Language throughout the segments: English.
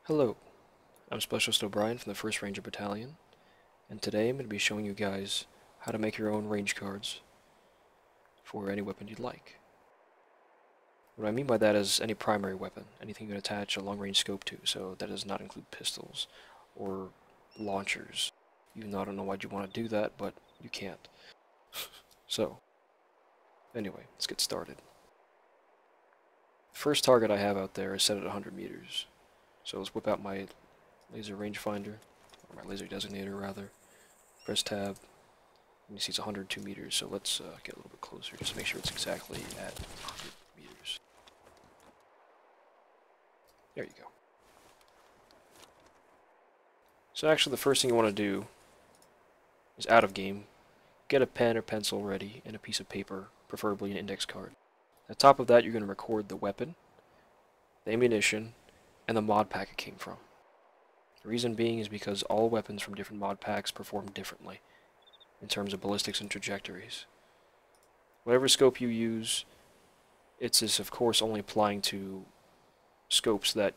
Hello, I'm Specialist O'Brien from the 1st Ranger Battalion, and today I'm going to be showing you guys how to make your own range cards for any weapon you'd like. What I mean by that is any primary weapon, anything you can attach a long-range scope to, so that does not include pistols or launchers. Even though I don't know why you'd want to do that, but you can't. So, anyway, let's get started. The first target I have out there is set at 100 meters. So let's whip out my laser rangefinder, or my laser designator rather. Press tab, and you see it's 102 meters, so let's get a little bit closer just to make sure it's exactly at 100 meters. There you go. So actually the first thing you want to do is out of game, get a pen or pencil ready and a piece of paper, preferably an index card. At the top of that you're going to record the weapon, the ammunition, and the mod pack it came from. The reason being is because all weapons from different mod packs perform differently in terms of ballistics and trajectories. Whatever scope you use, it's of course only applying to scopes that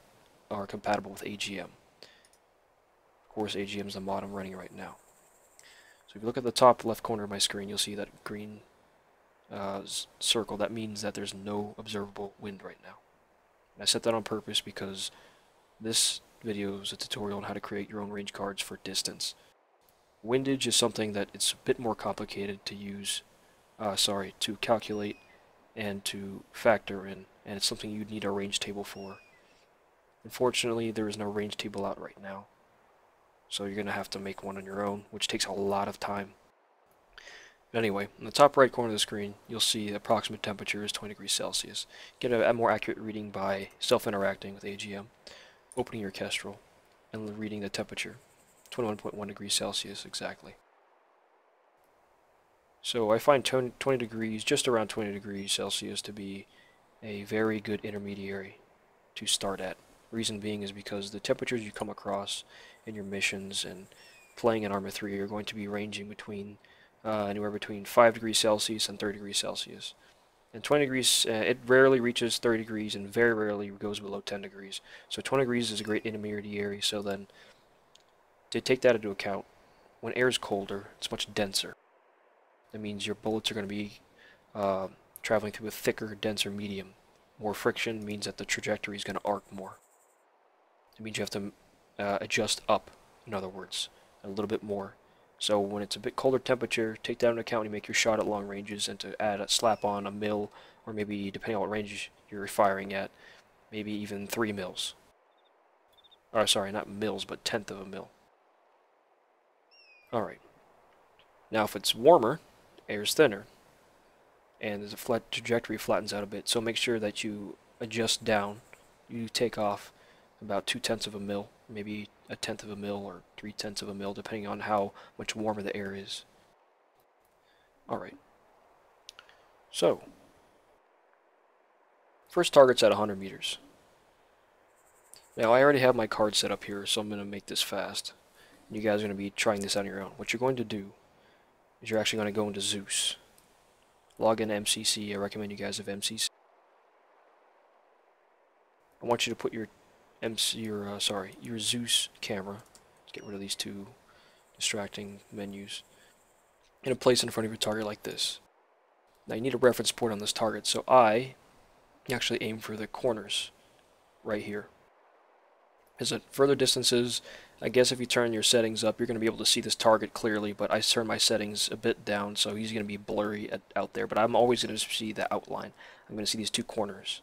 are compatible with AGM. Of course AGM is the mod I'm running right now. So if you look at the top left corner of my screen, you'll see that green circle. That means that there's no observable wind right now. And I set that on purpose because this video is a tutorial on how to create your own range cards for distance. Windage is something that it's a bit more complicated to use, to calculate and to factor in, and it's something you'd need a range table for. Unfortunately, there is no range table out right now, so you're going to have to make one on your own, which takes a lot of time. But anyway, in the top right corner of the screen, you'll see the approximate temperature is 20 degrees Celsius. Get a more accurate reading by self-interacting with AGM, opening your Kestrel, and reading the temperature, 21.1 degrees Celsius exactly. So I find 20 degrees, just around 20 degrees Celsius, to be a very good intermediary to start at. Reason being is because the temperatures you come across in your missions and playing in Arma 3 are going to be ranging between anywhere between 5 degrees Celsius and 30 degrees Celsius. And 20 degrees, it rarely reaches 30 degrees and very rarely goes below 10 degrees. So 20 degrees is a great intermediary, so then to take that into account, when air is colder, it's much denser. That means your bullets are going to be traveling through a thicker, denser medium. More friction means that the trajectory is going to arc more. It means you have to adjust up, in other words, a little bit more. So when it's a bit colder temperature, take that into account when you make your shot at long ranges, and to slap on a mil, or maybe depending on what range you're firing at, maybe even 3 mils. Or sorry, not mils, but 1/10 of a mil. Alright. Now if it's warmer, air is thinner, and there's a flat trajectory flattens out a bit, so make sure that you adjust down. You take off about 2/10 of a mil, maybe 1/10 of a mil or 3/10 of a mil, depending on how much warmer the air is. Alright. So, first target's at 100 meters. Now, I already have my card set up here, so I'm going to make this fast. You guys are going to be trying this on your own. What you're going to do is you're actually going to go into Zeus. Log in to MCC. I recommend you guys have MCC. I want you to put your Zeus camera, let's get rid of these two distracting menus, in a place in front of your target like this. Now you need a reference point on this target, so I actually aim for the corners right here. As at further distances, I guess if you turn your settings up, you're going to be able to see this target clearly, but I turn my settings a bit down, so he's going to be blurry out there, but I'm always going to see the outline. I'm going to see these two corners.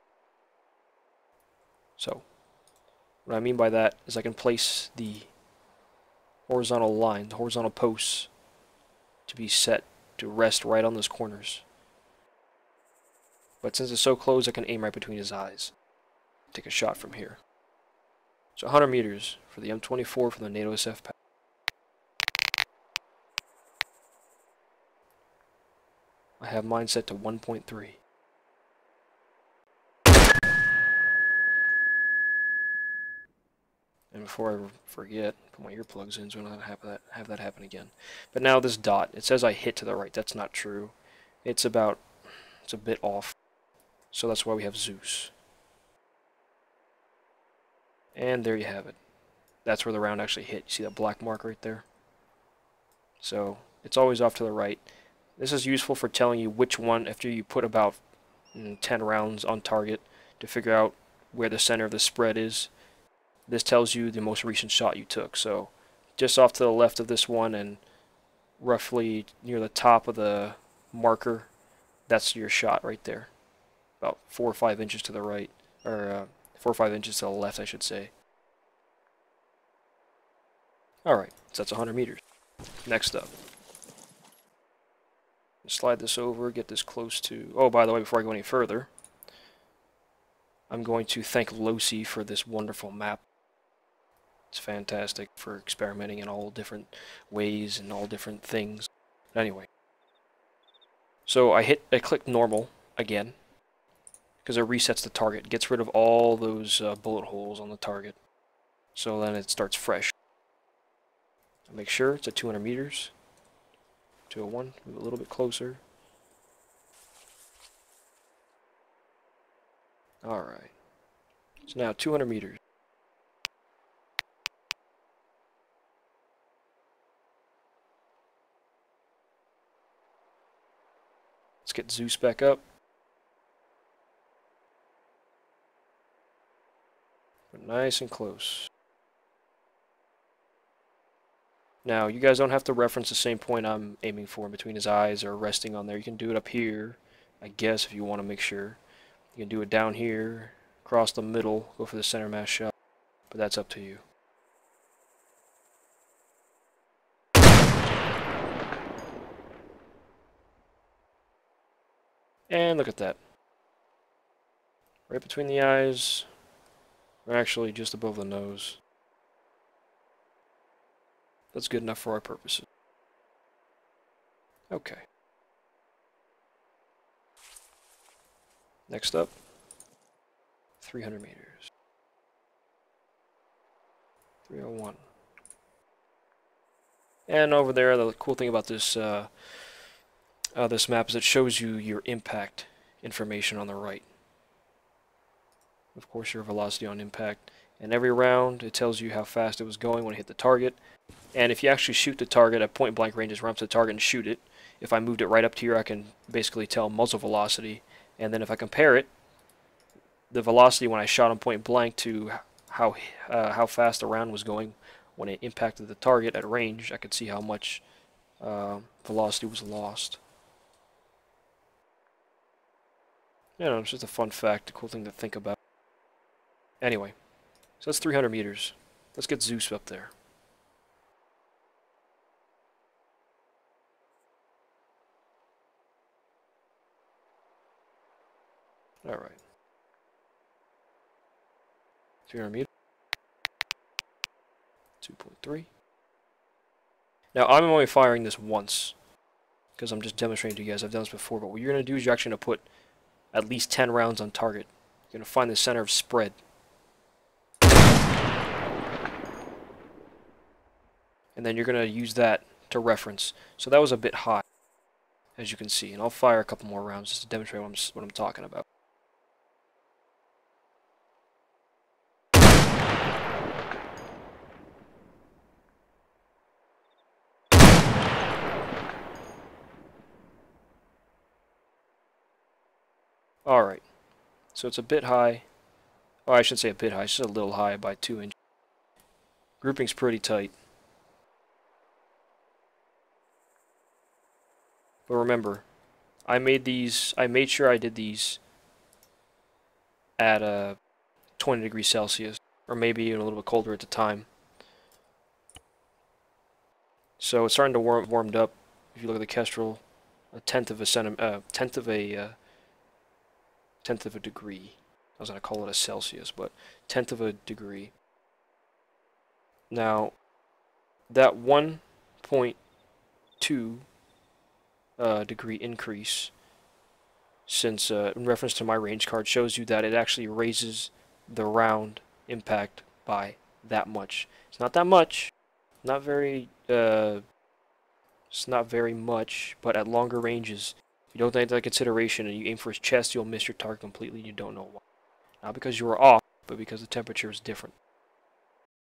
So, what I mean by that is I can place the horizontal line, the horizontal posts, to be set to rest right on those corners. But since it's so close, I can aim right between his eyes. Take a shot from here. So 100 meters for the M24 from the NATO SF pack. I have mine set to 1.3. And before I forget, put my earplugs in so I don't have that happen again. But now this dot, it says I hit to the right. That's not true. It's a bit off. So that's why we have Zeus. And there you have it. That's where the round actually hit. You see that black mark right there? So it's always off to the right. This is useful for telling you which one, after you put about 10 rounds on target, to figure out where the center of the spread is. This tells you the most recent shot you took. So just off to the left of this one and roughly near the top of the marker, that's your shot right there. About 4 or 5 inches to the right, or 4 or 5 inches to the left, I should say. Alright, so that's 100 meters. Next up. Slide this over, get this close to... Oh, by the way, before I go any further, I'm going to thank Losi for this wonderful map. It's fantastic for experimenting in all different ways and all different things. Anyway. So I click normal again, because it resets the target. It gets rid of all those bullet holes on the target. So then it starts fresh. Make sure it's at 200 meters. 201, move a little bit closer. Alright. So now 200 meters. Let's get Zeus back up. But nice and close. Now, you guys don't have to reference the same point I'm aiming for in between his eyes or resting on there. You can do it up here, I guess, if you want to make sure. You can do it down here, across the middle, go for the center mass shot, but that's up to you. And look at that. Right between the eyes, or actually just above the nose. That's good enough for our purposes. Okay. Next up, 300 meters. 301. And over there, the cool thing about this this map is it shows you your impact information on the right. Of course, your velocity on impact. And every round, it tells you how fast it was going when it hit the target. And if you actually shoot the target at point blank range, just run up to the target and shoot it. If I moved it right up to here, I can basically tell muzzle velocity. And then if I compare it, the velocity when I shot on point blank to how fast the round was going when it impacted the target at range, I could see how much velocity was lost. You know, it's just a fun fact, a cool thing to think about. Anyway, so that's 300 meters. Let's get Zeus up there. Alright. 300 meters. 2.3. Now, I'm only firing this once, because I'm just demonstrating to you guys. I've done this before, but what you're going to do is you're actually going to put at least 10 rounds on target. You're going to find the center of spread. And then you're going to use that to reference. So that was a bit high, as you can see. And I'll fire a couple more rounds just to demonstrate what I'm talking about. Alright, so it's a bit high. Oh, I should say a bit high. It's just a little high by 2 inches. Grouping's pretty tight. But remember, I made sure I did these at 20 degrees Celsius, or maybe even a little bit colder at the time. So it's starting to warmed up. If you look at the Kestrel, tenth of a degree. I was going to call it a Celsius, but tenth of a degree. Now, that 1.2 degree increase, since in reference to my range card, shows you that it actually raises the round impact by that much. It's not that much, not very. It's not very much, but at longer ranges, if you don't take that consideration and you aim for his chest, you'll miss your target completely and you don't know why. Not because you were off, but because the temperature is different.